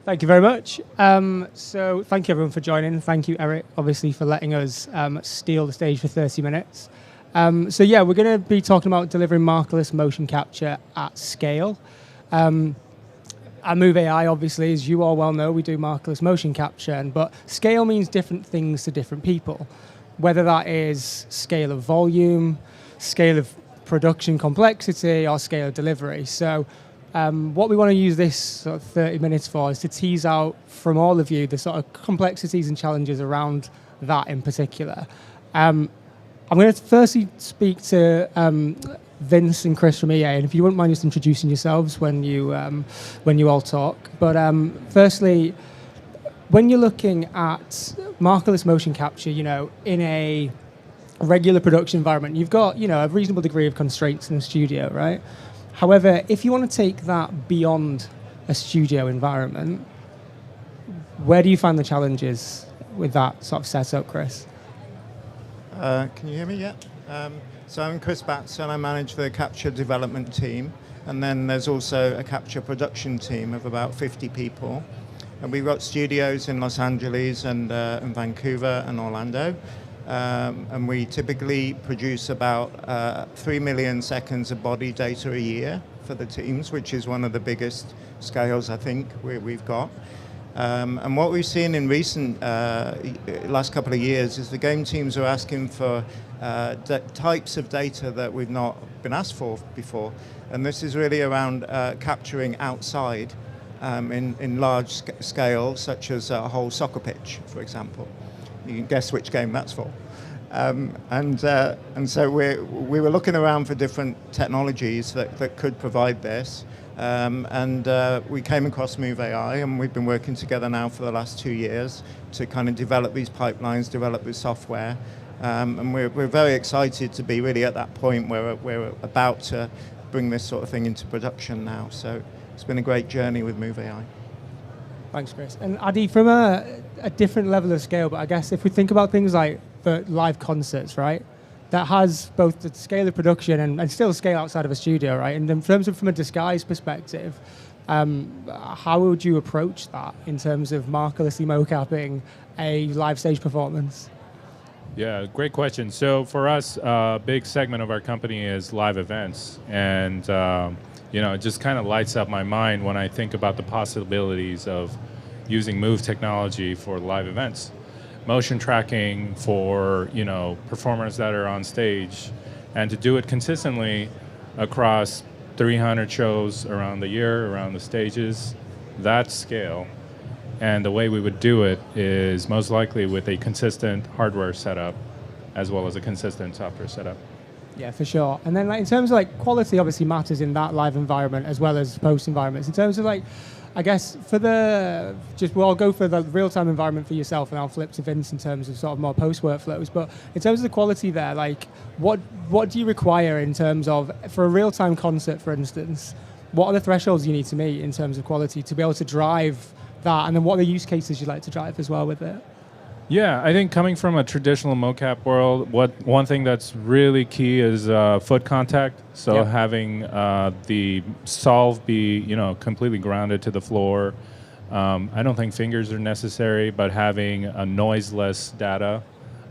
Thank you very much. So thank you everyone for joining. Thank you, Eric, obviously, for letting us steal the stage for 30 minutes. So yeah, we're going to be talking about delivering markerless motion capture at scale. At Move.ai, obviously, as you all well know, we do markerless motion capture, but scale means different things to different people, whether that is scale of volume, scale of production complexity, or scale of delivery. So what we want to use this sort of 30 minutes for is to tease out from all of you the sort of complexities and challenges around that in particular. I'm going to firstly speak to Vince and Chris from EA, and if you wouldn't mind just introducing yourselves when you all talk. But firstly, when you're looking at markerless motion capture, in a regular production environment, you've got a reasonable degree of constraints in the studio, right? However, if you want to take that beyond a studio environment, where do you find the challenges with that sort of setup, Chris? Can you hear me yet? So I'm Chris Battson. I manage the capture development team, and then there's also a capture production team of about 50 people. And we've got studios in Los Angeles and Vancouver and Orlando. And we typically produce about 3 million seconds of body data a year for the teams, which is one of the biggest scales I think we've got. And what we've seen in recent last couple of years is the game teams are asking for types of data that we've not been asked for before. And this is really around capturing outside in large scale, such as a whole soccer pitch, for example. You can guess which game that's for. And so we were looking around for different technologies that could provide this. And we came across Move.ai, and we've been working together now for the last 2 years to kind of develop these pipelines, develop this software. And we're very excited to be really at that point where we're about to bring this sort of thing into production now. So it's been a great journey with Move.ai. Thanks, Chris. And Addy, from a different level of scale, but I guess if we think about things like the live concerts, right? That has both the scale of production and still scale outside of a studio, right? And in terms of from a disguise perspective, how would you approach that in terms of markerlessly mocapping a live stage performance? Yeah, great question. So for us, a big segment of our company is live events. And it just kind of lights up my mind when I think about the possibilities of using Move technology for live events. Motion tracking for, performers that are on stage, and to do it consistently across 300 shows around the year, around the stages, that scale. And the way we would do it is most likely with a consistent hardware setup as well as a consistent software setup. Yeah, for sure. And then in terms of quality obviously matters in that live environment as well as post environments. In terms of I guess I'll go for the real-time environment for yourself, and I'll flip to Vince in terms of sort of more post workflows. But in terms of the quality there, what do you require in terms of, for a real-time concert, for instance, what are the thresholds you need to meet in terms of quality to be able to drive that? And then what are the use cases you'd like to drive as well with it? Yeah, I think coming from a traditional mocap world, one thing that's really key is foot contact. So having the solve be completely grounded to the floor. I don't think fingers are necessary, but having a noiseless data.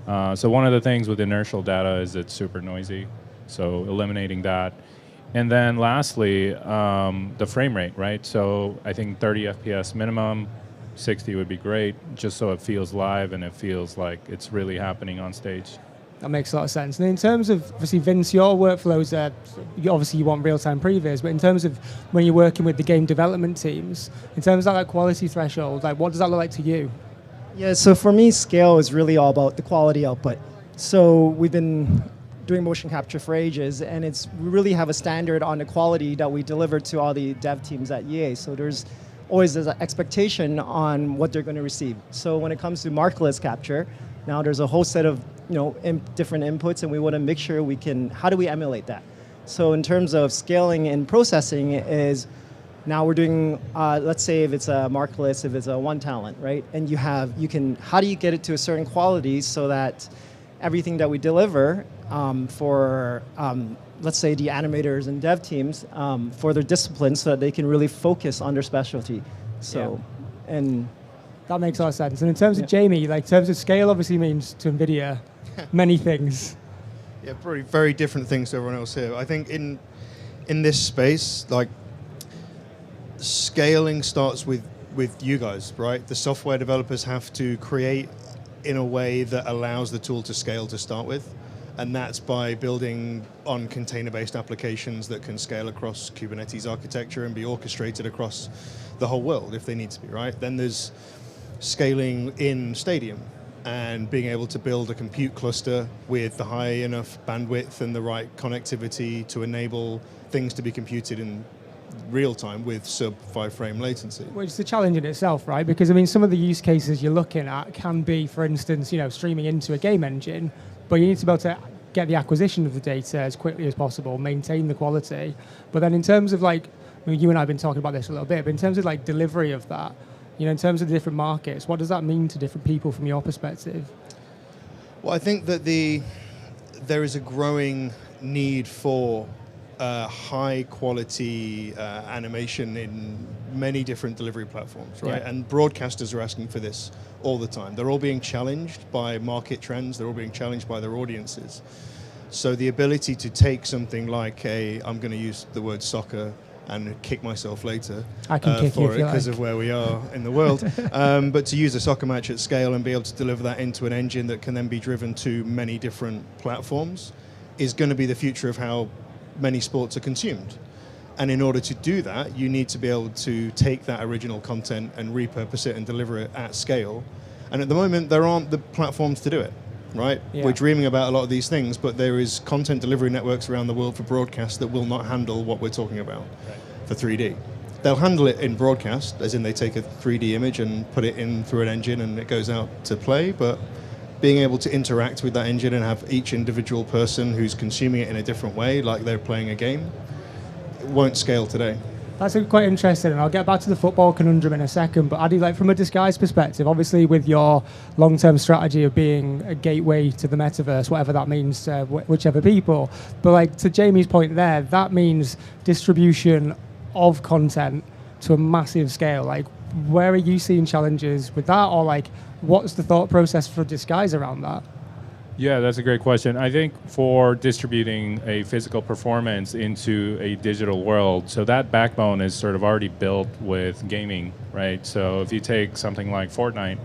So one of the things with inertial data is it's super noisy. So eliminating that. And then lastly, the frame rate, right? So I think 30 FPS minimum. 60 would be great, just so it feels live and it feels like it's really happening on stage. That makes a lot of sense. And in terms of, obviously, Vince, your workflows, you want real-time previews, but in terms of when you're working with the game development teams, in terms of that quality threshold, what does that look like to you? Yeah, so for me, scale is really all about the quality output. So we've been doing motion capture for ages, and we really have a standard on the quality that we deliver to all the dev teams at EA. So there's always an expectation on what they're going to receive. So when it comes to markerless capture, now there's a whole set of different inputs, and we want to make sure how do we emulate that? So in terms of scaling and processing is, now we're doing, let's say if it's a markerless, if it's a one talent, right? And how do you get it to a certain quality so that everything that we deliver for let's say the animators and dev teams for their disciplines, so that they can really focus on their specialty. So And That makes a lot of sense. And in terms of Jamie, like in terms of scale, obviously means to NVIDIA many things. Yeah, probably very different things to everyone else here. I think in this space, like scaling starts with you guys, right? The software developers have to create in a way that allows the tool to scale to start with. And that's by building on container-based applications that can scale across Kubernetes architecture and be orchestrated across the whole world if they need to be, right? Then there's scaling in Stadium and being able to build a compute cluster with the high enough bandwidth and the right connectivity to enable things to be computed in real time with sub 5 frame latency. Which is a challenge in itself, right? Because I mean, some of the use cases you're looking at can be, for instance, streaming into a game engine, but you need to be able to get the acquisition of the data as quickly as possible, maintain the quality. But then in terms of like, I mean, you and I have been talking about this a little bit, but in terms of like delivery of that, in terms of the different markets, what does that mean to different people from your perspective? Well, I think that there is a growing need for high quality animation in many different delivery platforms, right? Yeah. And broadcasters are asking for this all the time. They're all being challenged by market trends. They're all being challenged by their audiences. So the ability to take something like I'm going to use the word soccer and kick myself later I can kick for you it because of where we are in the world. But to use a soccer match at scale and be able to deliver that into an engine that can then be driven to many different platforms is going to be the future of how many sports are consumed. And in order to do that, you need to be able to take that original content and repurpose it and deliver it at scale. And at the moment, there aren't the platforms to do it, right? Yeah. We're dreaming about a lot of these things, but there is content delivery networks around the world for broadcast that will not handle what we're talking about for 3D. They'll handle it in broadcast, as in they take a 3D image and put it in through an engine and it goes out to play, but being able to interact with that engine and have each individual person who's consuming it in a different way, like they're playing a game, won't scale today. That's quite interesting, and I'll get back to the football conundrum in a second, but Addy, like from a disguise perspective, obviously with your long-term strategy of being a gateway to the metaverse, whatever that means to whichever people, but like to Jamie's point there, that means distribution of content to a massive scale. Like, where are you seeing challenges with that, or like what's the thought process for disguise around that? Yeah, that's a great question. I think for distributing a physical performance into a digital world, so that backbone is sort of already built with gaming, right? So if you take something like Fortnite,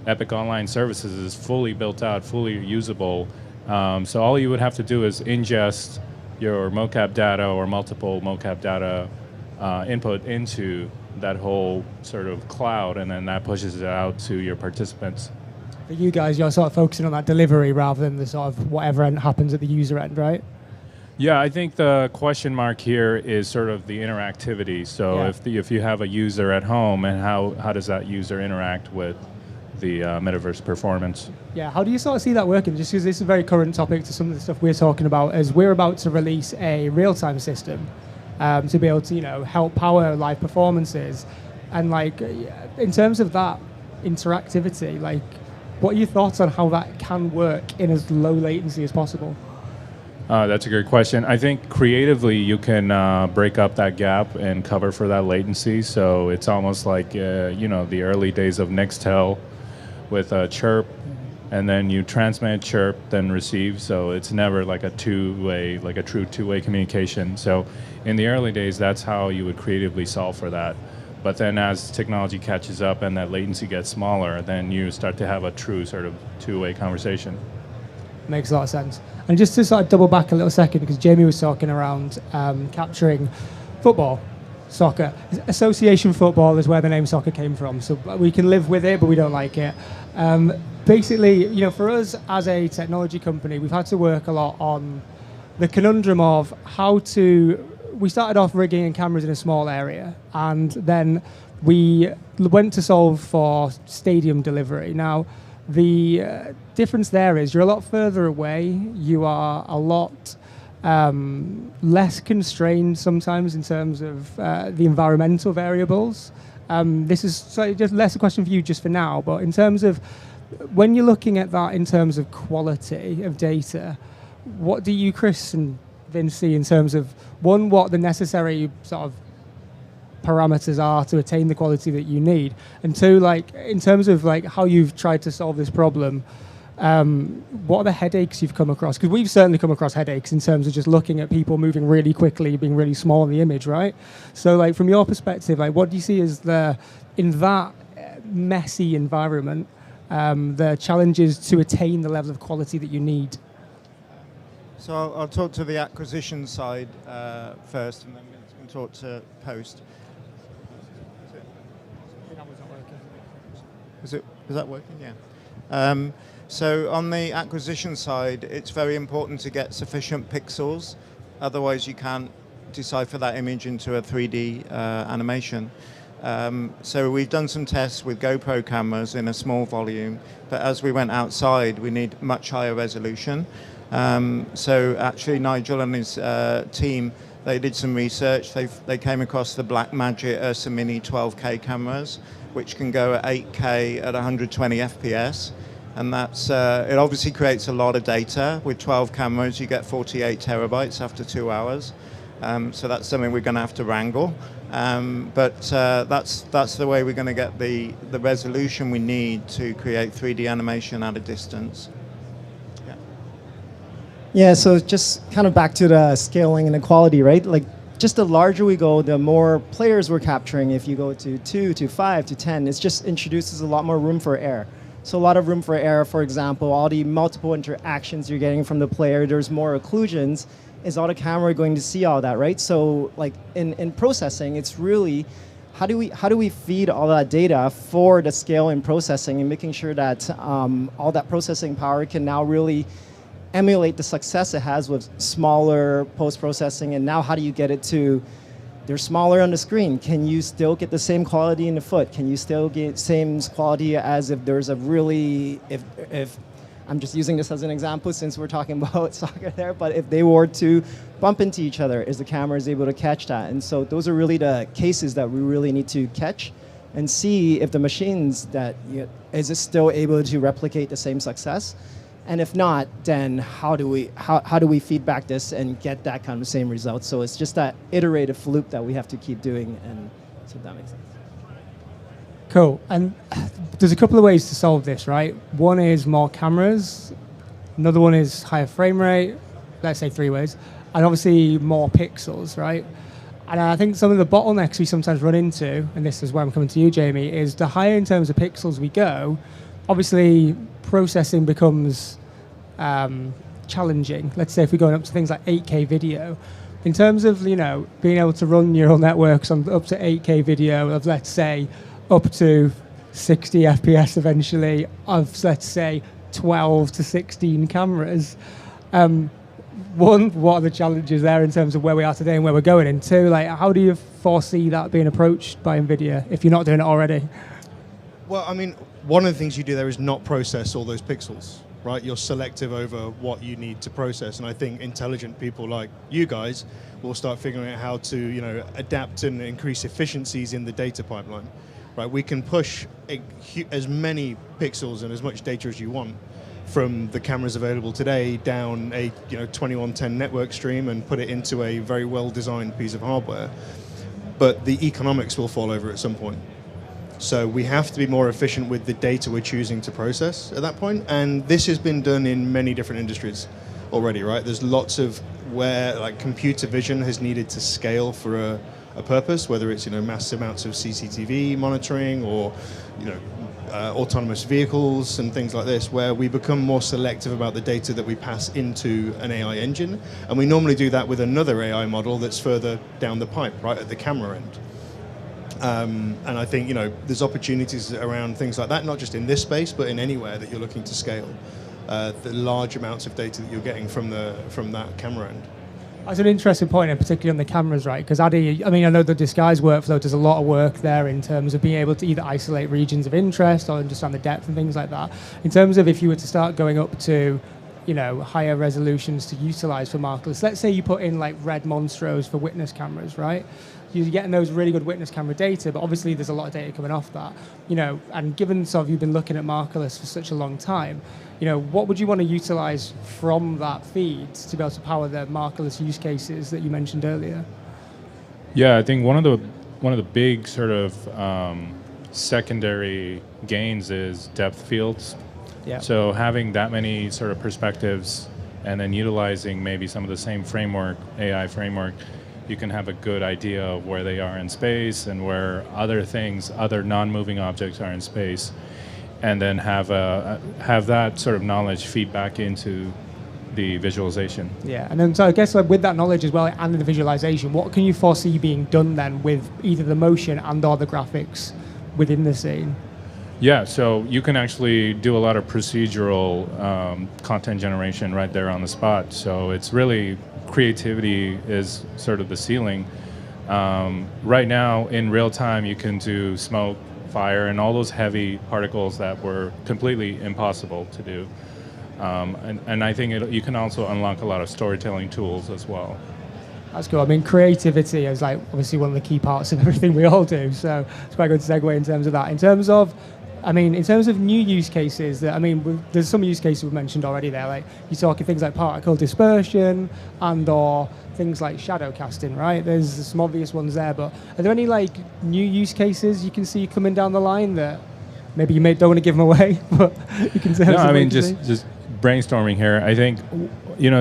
Epic Online Services is fully built out, fully usable. So all you would have to do is ingest your mocap data or multiple mocap data input into that whole sort of cloud, and then that pushes it out to your participants. For you guys, you're sort of focusing on that delivery rather than the sort of whatever end happens at the user end, right? Yeah, I think the question mark here is sort of the interactivity. So yeah. if you have a user at home, and how does that user interact with the metaverse performance? Yeah, how do you sort of see that working? Just because this is a very current topic to some of the stuff we're talking about, as we're about to release a real-time system to be able to, help power live performances. And like, in terms of that interactivity, like, what are your thoughts on how that can work in as low latency as possible? That's a great question. I think creatively you can break up that gap and cover for that latency. So it's almost like, the early days of Nextel with a chirp, and then you transmit chirp, then receive. So it's never like a two-way, like a true two-way communication. So in the early days, that's how you would creatively solve for that. But then as technology catches up and that latency gets smaller, then you start to have a true sort of two-way conversation. Makes a lot of sense. And just to sort of double back a little second, because Jamie was talking around capturing football, soccer. Association football is where the name soccer came from. So we can live with it, but we don't like it. Basically, for us as a technology company, we've had to work a lot on the conundrum of how to... We started off rigging and cameras in a small area, and then we went to solve for stadium delivery. Now, the difference there is you're a lot further away. You are a lot less constrained sometimes in terms of the environmental variables. This is slightly just less a question for you just for now, but in terms of when you're looking at that in terms of quality of data, what do you, Chris and Vince, see in terms of, one, what the necessary sort of parameters are to attain the quality that you need? And two, like in terms of like how you've tried to solve this problem, what are the headaches you've come across? Because we've certainly come across headaches in terms of just looking at people moving really quickly, being really small in the image, right? So like from your perspective, like what do you see as in that messy environment, the challenges to attain the level of quality that you need? So I'll talk to the acquisition side first, and then we can talk to post. Is that working? Yeah. So on the acquisition side, it's very important to get sufficient pixels. Otherwise, you can't decipher that image into a 3D animation. So we've done some tests with GoPro cameras in a small volume, but as we went outside, we need much higher resolution. So actually, Nigel and his team, they did some research. They came across the Blackmagic Ursa Mini 12K cameras, which can go at 8K at 120 FPS. And that's it obviously creates a lot of data. With 12 cameras, you get 48 terabytes after 2 hours. So that's something we're going to have to wrangle. But that's the way we're going to get the resolution we need to create 3D animation at a distance. Yeah, so just kind of back to the scaling and the quality, right? Like, just the larger we go, the more players we're capturing. If you go to 2, to 5, to 10, it just introduces a lot more room for error. So a lot of room for error, for example, all the multiple interactions you're getting from the player, there's more occlusions. Is all the camera going to see all that, right? So like in processing, it's really, how do we feed all that data for the scale in processing and making sure that all that processing power can now really emulate the success it has with smaller post-processing, and now how do you get it to, they're smaller on the screen. Can you still get the same quality in the foot? Can you still get same quality as if there's a really, if I'm just using this as an example since we're talking about soccer there, but if they were to bump into each other, is the camera able to catch that? And so those are really the cases that we really need to catch and see if the machines that, is it still able to replicate the same success? And if not, then how do we feedback this and get that kind of same result? So it's just that iterative loop that we have to keep doing, and so that makes sense. Cool. And there's a couple of ways to solve this, right? One is more cameras. Another one is higher frame rate. Let's say 3 ways. And obviously more pixels, right? And I think some of the bottlenecks we sometimes run into, and this is where I'm coming to you, Jamie, is the higher in terms of pixels we go, obviously processing becomes challenging. Let's say if we're going up to things like 8K video, in terms of being able to run neural networks on up to 8K video of, let's say, up to 60 FPS eventually of, let's say, 12 to 16 cameras. One, what are the challenges there in terms of where we are today and where we're going? And two, like, how do you foresee that being approached by NVIDIA if you're not doing it already? Well, I mean, one of the things you do there is not process all those pixels, right? You're selective over what you need to process, and I think intelligent people like you guys will start figuring out how to, adapt and increase efficiencies in the data pipeline, right? We can push as many pixels and as much data as you want from the cameras available today down a 2110 network stream and put it into a very well-designed piece of hardware, but the economics will fall over at some point. So we have to be more efficient with the data we're choosing to process at that point. And this has been done in many different industries already, right? There's lots of where like computer vision has needed to scale for a purpose, whether it's massive amounts of CCTV monitoring or autonomous vehicles and things like this, where we become more selective about the data that we pass into an AI engine. And we normally do that with another AI model that's further down the pipe, right at the camera end. And I think there's opportunities around things like that, not just in this space, but in anywhere that you're looking to scale the large amounts of data that you're getting from that camera end. That's an interesting point, and particularly on the cameras, right? Because Addy, I know the Disguise workflow does a lot of work there in terms of being able to either isolate regions of interest or understand the depth and things like that. In terms of if you were to start going up to higher resolutions to utilize for Markerless, let's say you put in like red monstros for witness cameras, right? You're getting those really good witness camera data, but obviously there's a lot of data coming off that, and given sort of you've been looking at Markerless for such a long time, what would you want to utilize from that feed to be able to power the Markerless use cases that you mentioned earlier? Yeah, I think one of the one of the big sort of secondary gains is depth fields. Yeah. So having that many sort of perspectives and then utilizing maybe some of the same framework, AI framework, you can have a good idea of where they are in space and where other things, other non-moving objects are in space, and then have that sort of knowledge feed back into the visualization. Yeah, and then so I guess like with that knowledge as well and the visualization, what can you foresee being done then with either the motion and or the graphics within the scene? Yeah, so you can actually do a lot of procedural content generation right there on the spot. So it's really, creativity is sort of the ceiling. Right now, in real time, you can do smoke, fire, and all those heavy particles that were completely impossible to do. And I think you can also unlock a lot of storytelling tools as well. That's cool. I mean, creativity is like obviously one of the key parts of everything we all do. So it's quite a good segue in terms of that. In terms of new use cases, there's some use cases we've mentioned already there. Like you're talking things like particle dispersion and or things like shadow casting, right? There's some obvious ones there, but are there any like new use cases you can see coming down the line that maybe you don't want to give them away, but you can say? No, I mean just brainstorming here. I think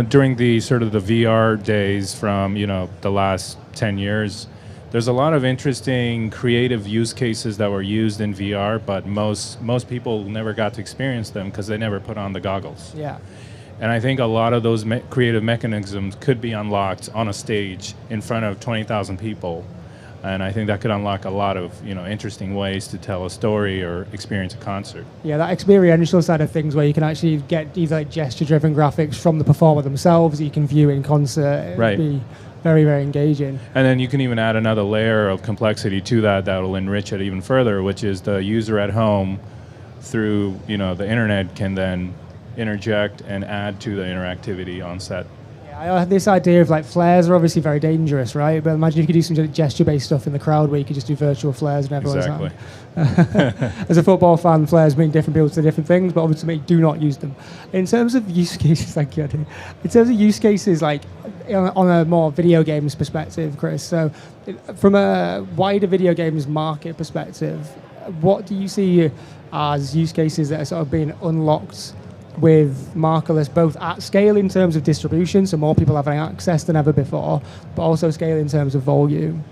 during the sort of the VR days from the last 10 years, there's a lot of interesting creative use cases that were used in VR, but most people never got to experience them because they never put on the goggles. Yeah. And I think a lot of those creative mechanisms could be unlocked on a stage in front of 20,000 people. And I think that could unlock a lot of interesting ways to tell a story or experience a concert. Yeah, that experiential side of things where you can actually get either like gesture-driven graphics from the performer themselves that you can view in concert. Right. It'd be very, very engaging. And then you can even add another layer of complexity to that will enrich it even further, which is the user at home through the internet can then interject and add to the interactivity on set. I had this idea of like flares are obviously very dangerous, right? But imagine if you could do some gesture-based stuff in the crowd where you could just do virtual flares and everyone's Exactly. As a football fan, flares mean different people to different things, but obviously do not use them. In terms of use cases, thank you, Addy. In terms of use cases, like on a more video games perspective, Chris, so from a wider video games market perspective, what do you see as use cases that are sort of being unlocked with Markerless, both at scale in terms of distribution, so more people having access than ever before, but also scale in terms of volume?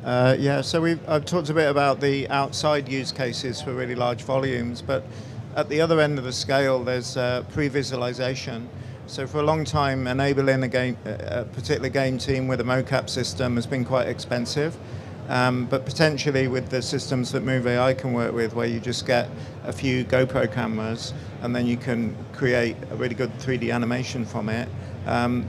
So I've talked a bit about the outside use cases for really large volumes, but at the other end of the scale, there's pre-visualization. So for a long time, enabling a particular game team with a mocap system has been quite expensive. But potentially with the systems that Move.ai can work with, where you just get a few GoPro cameras and then you can create a really good 3D animation from it,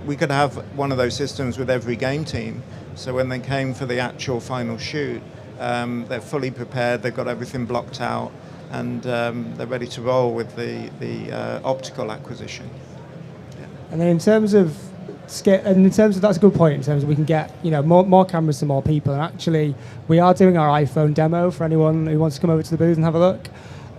we could have one of those systems with every game team. So when they came for the actual final shoot, they're fully prepared, they've got everything blocked out, and they're ready to roll with the optical acquisition. Yeah. And then in terms of that's a good point. In terms of we can get more cameras to more people, and actually we are doing our iPhone demo for anyone who wants to come over to the booth and have a look.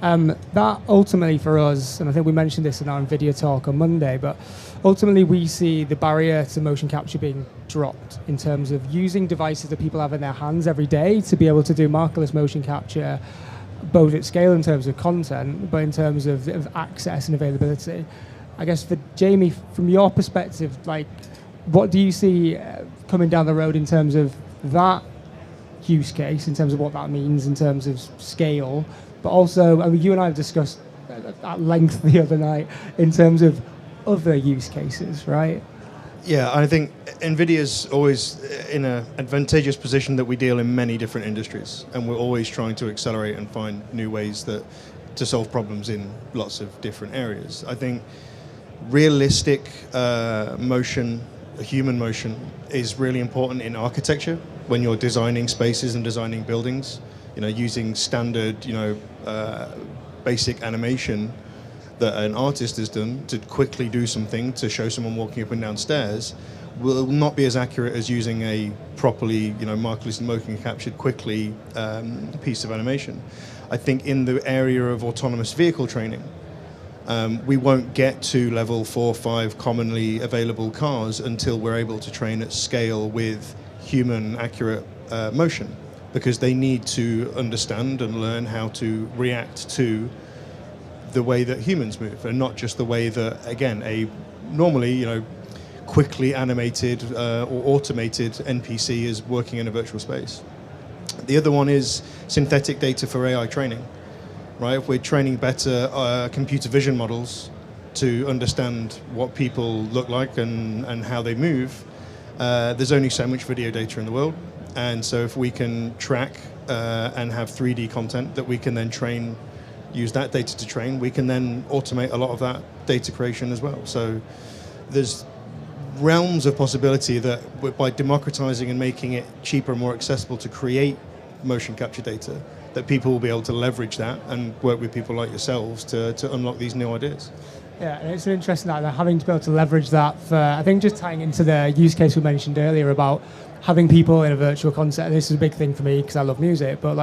That ultimately for us, and I think we mentioned this in our NVIDIA talk on Monday, but ultimately we see the barrier to motion capture being dropped in terms of using devices that people have in their hands every day to be able to do Markerless motion capture, both at scale in terms of content, but in terms of access and availability. I guess for Jamie, from your perspective, like, what do you see coming down the road in terms of that use case, in terms of what that means in terms of scale, but also, I mean, you and I have discussed at length the other night in terms of other use cases, right? Yeah, I think NVIDIA's always in an advantageous position that we deal in many different industries, and we're always trying to accelerate and find new ways to solve problems in lots of different areas. I think realistic motion, human motion, is really important in architecture when you're designing spaces and designing buildings. Using standard, basic animation that an artist has done to quickly do something to show someone walking up and down stairs will not be as accurate as using a properly, Markerless motion captured quickly piece of animation. I think in the area of autonomous vehicle training, we won't get to level 4 or 5 commonly available cars until we're able to train at scale with human accurate motion. because they need to understand and learn how to react to the way that humans move, and not just the way that, again, a normally, quickly animated or automated NPC is working in a virtual space. The other one is synthetic data for AI training, right? If we're training better computer vision models to understand what people look like and how they move, there's only so much video data in the world. And so if we can track and have 3D content that we can then use that data to train, we can then automate a lot of that data creation as well. So there's realms of possibility that by democratizing and making it cheaper and more accessible to create motion capture data, that people will be able to leverage that and work with people like yourselves to unlock these new ideas. Yeah, and it's an interesting that having to be able to leverage that for, I think, just tying into the use case we mentioned earlier about having people in a virtual concert. This is a big thing for me because I love music, but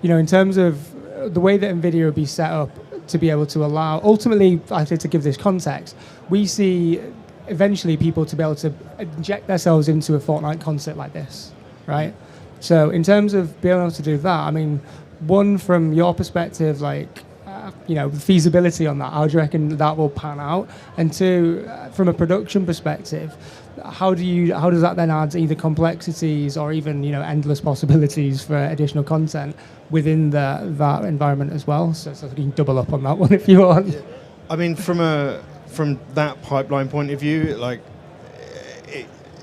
in terms of the way that NVIDIA would be set up to be able to allow, ultimately, I think to give this context, we see eventually people to be able to inject themselves into a Fortnite concert like this, right? So in terms of being able to do that, I mean, one, from your perspective, feasibility on that, how do you reckon that will pan out? And two, from a production perspective, how does that then add either complexities or even endless possibilities for additional content within that environment as well? So you can double up on that one if you want. Yeah. I mean, from that pipeline point of view,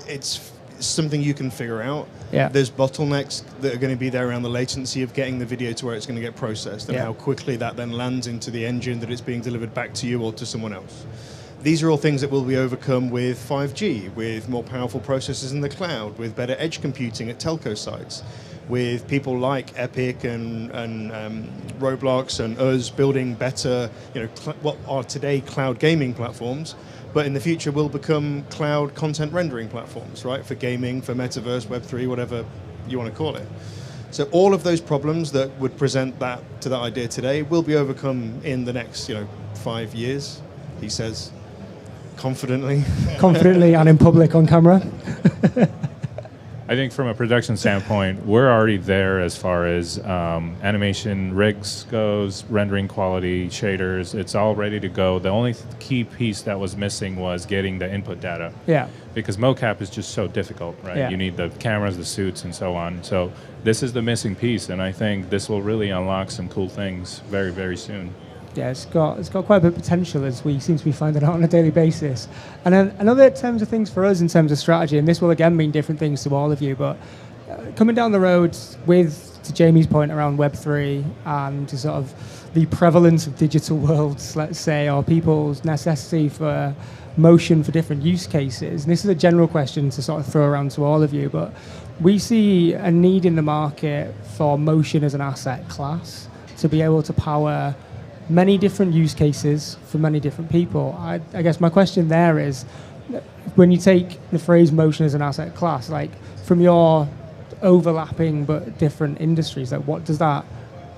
it's something you can figure out. Yeah. There's bottlenecks that are going to be there around the latency of getting the video to where it's going to get processed, and how quickly that then lands into the engine that it's being delivered back to you or to someone else. These are all things that will be overcome with 5G, with more powerful processors in the cloud, with better edge computing at telco sites, with people like Epic and Roblox and us building better, what are today cloud gaming platforms, but in the future will become cloud content rendering platforms, right? For gaming, for metaverse, Web3, whatever you want to call it. So all of those problems that would present that to that idea today will be overcome in the next, 5 years, he says, confidently. Confidently and in public on camera. I think from a production standpoint, we're already there as far as animation rigs goes, rendering quality, shaders. It's all ready to go. The only key piece that was missing was getting the input data. Yeah. Because mocap is just so difficult, right? Yeah. You need the cameras, the suits, and so on. So this is the missing piece, and I think this will really unlock some cool things very, very soon. Yeah, it's got quite a bit of potential, as we seem to be finding out on a daily basis. And then another terms of things for us in terms of strategy, and this will again mean different things to all of you, but coming down the road to Jamie's point around Web3 and to sort of the prevalence of digital worlds, let's say, or people's necessity for motion for different use cases. And this is a general question to sort of throw around to all of you, but we see a need in the market for motion as an asset class to be able to power many different use cases for many different people. I guess my question there is, when you take the phrase motion as an asset class, from your overlapping but different industries, what does that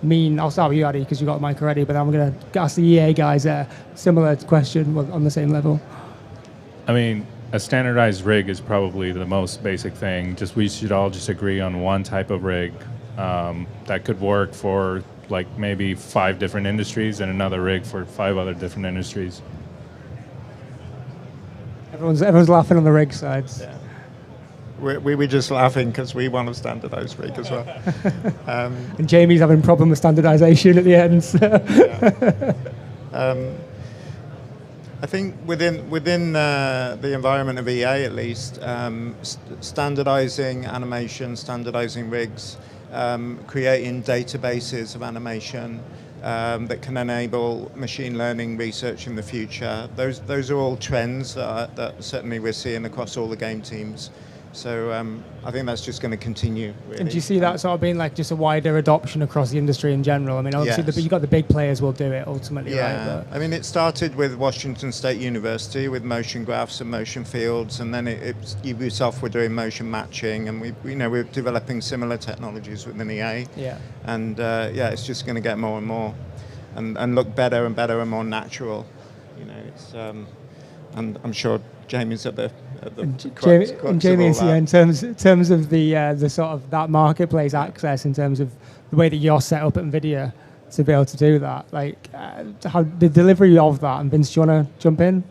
mean? I'll start with you, Addy, because you've got the mic already, but I'm going to ask the EA guys a similar question on the same level. I mean, a standardized rig is probably the most basic thing. We should all just agree on one type of rig that could work for maybe 5 different industries and another rig for 5 other different industries. Everyone's laughing on the rig sides. Yeah. We were just laughing because we want a standardized rig as well. And Jamie's having a problem with standardization at the end. So. Yeah. I think within the environment of EA at least, standardizing animation, standardizing rigs, creating databases of animation that can enable machine learning research in the future. Those are all trends that certainly we're seeing across all the game teams. So I think that's just going to continue. Really. And do you see that sort of being just a wider adoption across the industry in general? I mean, obviously, you've got the big players will do it ultimately, yeah. right? I mean, it started with Washington State University with motion graphs and motion fields, and then Ubisoft were doing motion matching, and we're developing similar technologies within EA. Yeah. And it's just going to get more and more, and look better and better and more natural. It's and I'm sure Jamie's at the at the And crux Jamie, of all in that. terms of the sort of that marketplace access, in terms of the way that you're set up at NVIDIA to be able to do that, like how the delivery of that. And Vince, do you want to jump in?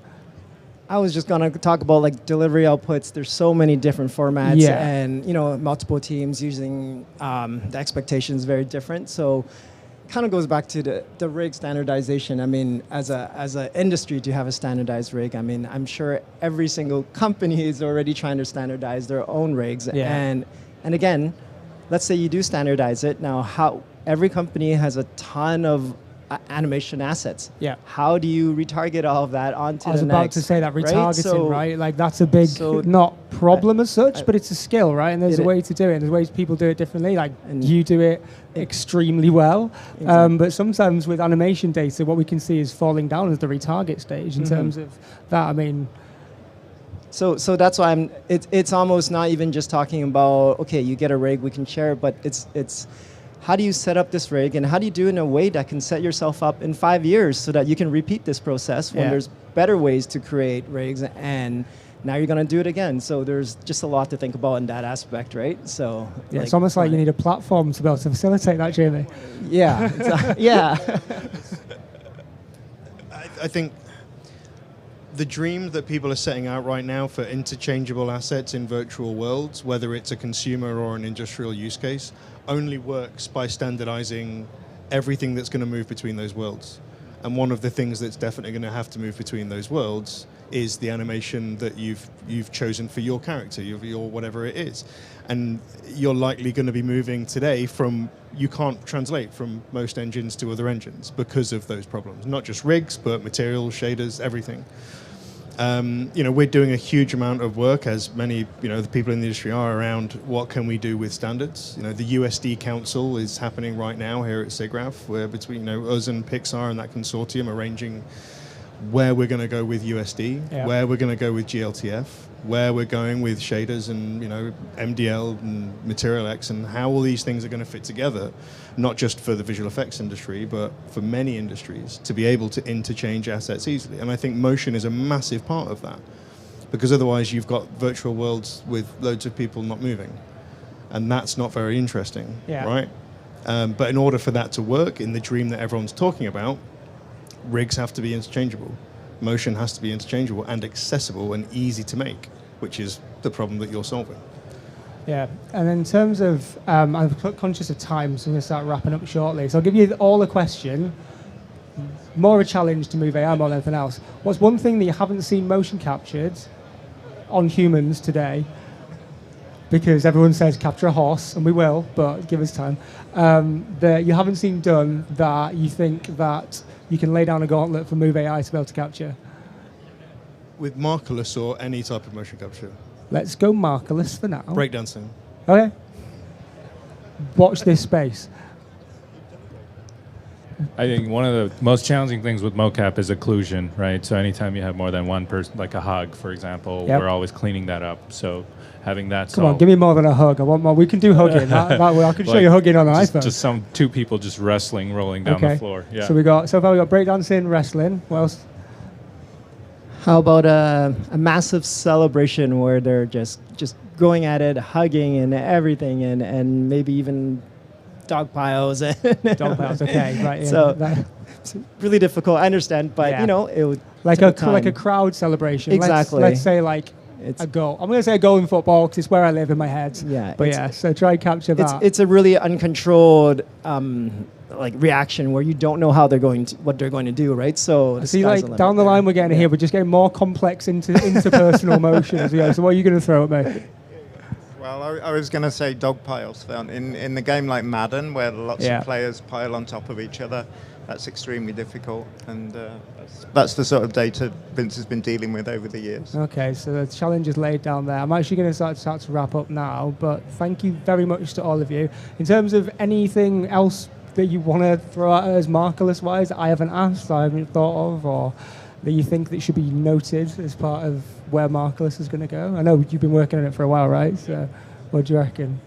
I was just going to talk about like delivery outputs. There's so many different formats, Yeah. and multiple teams using the expectations very different. So, kind of goes back to the rig standardization. I mean, as a industry, to have a standardized rig, I mean, I'm sure every single company is already trying to standardize their own rigs. Yeah. And again, let's say you do standardize it. Now, how every company has a ton of animation assets. Yeah. How do you retarget all of that onto the I was next? about to say that retargeting, right? Like that's a big, so not problem as such, but it's a skill, right? And there's It a way to do it. And there's ways people do it differently. Like And you do it extremely well. But sometimes with animation data, what we can see is falling down as the retarget stage in terms of that. I mean, So that's why it's almost not even just talking about, okay, you get a rig, we can share it, but it's how do you set up this rig, and how do you do it in a way that can set yourself up in 5 years so that you can repeat this process when there's better ways to create rigs, and now you're going to do it again. So there's just a lot to think about in that aspect, right? So yeah, it's almost like you need a platform to be able to facilitate that, Jamie. Yeah, yeah. I think the dream that people are setting out right now for interchangeable assets in virtual worlds, whether it's a consumer or an industrial use case, only works by standardizing everything that's going to move between those worlds. And one of the things that's definitely going to have to move between those worlds is the animation that you've chosen for your character, your whatever it is. And you're likely going to be moving today from, you can't translate from most engines to other engines because of those problems. Not just rigs, but materials, shaders, everything. We're doing a huge amount of work, as many, the people in the industry are, around what can we do with standards. The USD Council is happening right now here at Siggraph, where between us and Pixar and that consortium arranging where we're going to go with USD, where we're going to go with GLTF, where we're going with shaders and MDL and Material X, and how all these things are going to fit together, not just for the visual effects industry, but for many industries, to be able to interchange assets easily. And I think motion is a massive part of that, because otherwise you've got virtual worlds with loads of people not moving, and that's not very interesting, right? But in order for that to work in the dream that everyone's talking about, rigs have to be interchangeable. Motion has to be interchangeable and accessible and easy to make, which is the problem that you're solving. Yeah, and in terms of, I'm conscious of time, so I'm going to start wrapping up shortly. So I'll give you all a question, more of a challenge to Move.ai more than anything else. What's one thing that you haven't seen motion captured on humans today? Because everyone says capture a horse, and we will, but give us time. That you haven't seen done that you think that you can lay down a gauntlet for Move.ai to be able to capture? With Markerless or any type of motion capture? Let's go Markerless for now. Breakdancing. Okay. Watch this space. I think one of the most challenging things with mocap is occlusion, right? So anytime you have more than one person, like a hug, for example, we're always cleaning that up. So having that Come on, give me more than a hug. I want more. We can do hugging. that way, I can show you hugging on an iPhone. Just two people just wrestling, rolling down the floor. Yeah. So far we got breakdancing, wrestling. What else? How about a massive celebration where they're just going at it, hugging and everything, and maybe even dog piles. Dog piles, okay, right. Yeah. So it's really difficult. I understand, but it would like a crowd celebration. Exactly. Let's say like a goal. I'm going to say a goal in football because it's where I live in my head. Yeah. But so try and capture that. It's a really uncontrolled reaction where you don't know what they're going to do, right? So see, like down the line we're getting here, we're just getting more complex interpersonal motion as we go. So what are you going to throw at me? Well, I was going to say dog piles. In the game like Madden, where lots of players pile on top of each other, that's extremely difficult, and that's the sort of data Vince has been dealing with over the years. Okay, so the challenge is laid down there. I'm actually going to start to wrap up now, but thank you very much to all of you. In terms of anything else that you want to throw at us Markerless-wise that I haven't asked, I haven't thought of, or that you think that should be noted as part of where Markerless is going to go? I know you've been working on it for a while, right? So what do you reckon?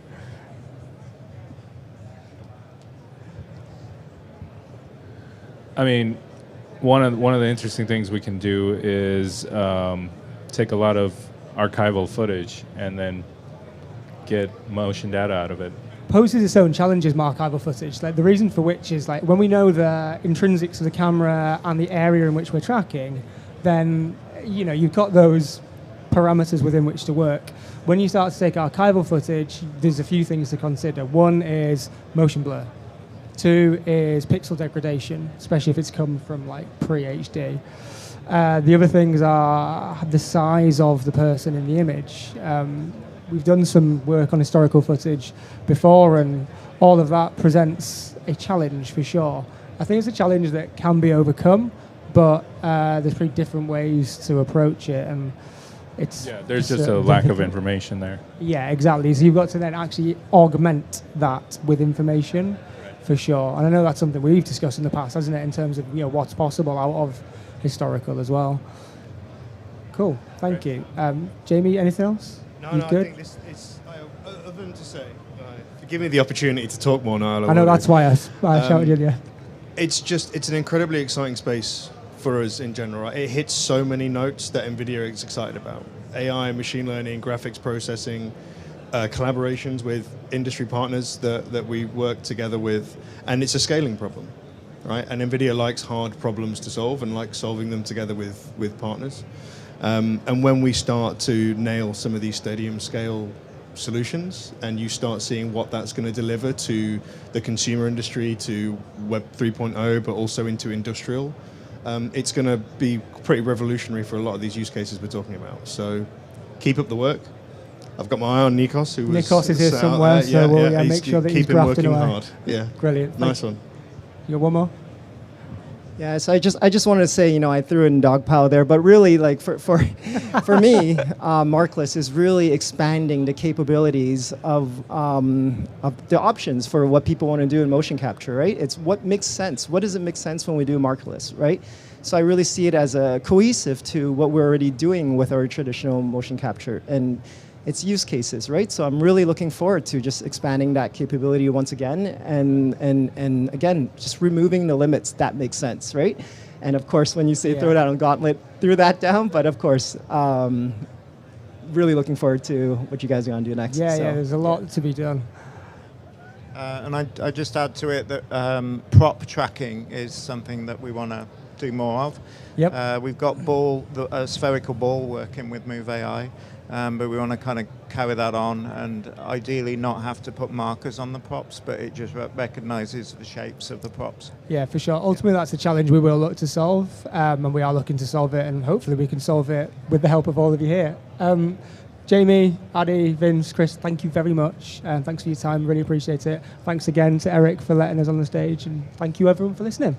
I mean, one of the interesting things we can do is take a lot of archival footage and then get motion data out of it. Poses its own challenges, archival footage. Like the reason for which is like when we know the intrinsics of the camera and the area in which we're tracking, then you've got those parameters within which to work. When you start to take archival footage, there's a few things to consider. One is motion blur. Two is pixel degradation, especially if it's come from like pre-HD. The other things are the size of the person in the image. We've done some work on historical footage before, and all of that presents a challenge for sure. I think it's a challenge that can be overcome, but there's pretty different ways to approach it, and there's just a lack of information there. Yeah, exactly. So you've got to then actually augment that with information, for sure. And I know that's something we've discussed in the past, hasn't it, in terms of what's possible out of historical as well. Cool. Thank you. Jamie, anything else? No, I think this is, other than to say, give me the opportunity to talk more, Niall. I know that's why I shouted at you. It's an incredibly exciting space for us in general. Right? It hits so many notes that NVIDIA is excited about. AI, machine learning, graphics processing, collaborations with industry partners that we work together with, and it's a scaling problem, right? And NVIDIA likes hard problems to solve and likes solving them together with partners. And when we start to nail some of these stadium scale solutions and you start seeing what that's going to deliver to the consumer industry, to Web 3.0, but also into industrial, it's going to be pretty revolutionary for a lot of these use cases we're talking about. So keep up the work. I've got my eye on Nikos, who was Nikos is here somewhere, so we'll make sure that he's grafting away. Hard. Yeah, brilliant. Nice one. You got one more? Yeah, so I just wanted to say, I threw in dog pile there, but really, like for me, Markerless is really expanding the capabilities of the options for what people want to do in motion capture, right? It's what makes sense. What does it make sense when we do Markerless, right? So I really see it as a cohesive to what we're already doing with our traditional motion capture and its use cases, right? So I'm really looking forward to just expanding that capability once again, and again, just removing the limits that make sense, right? And of course, when you say throw down a gauntlet, threw that down, but of course, really looking forward to what you guys are going to do next. Yeah, there's a lot to be done. And I just add to it that prop tracking is something that we want to do more of. Yep. We've got a spherical ball working with Move.ai. But we want to kind of carry that on and ideally not have to put markers on the props, but it just recognizes the shapes of the props. Yeah, for sure. Ultimately, that's a challenge we will look to solve, and we are looking to solve it, and hopefully we can solve it with the help of all of you here. Jamie, Addy, Vince, Chris, thank you very much. Thanks for your time, really appreciate it. Thanks again to Eric for letting us on the stage, and thank you everyone for listening.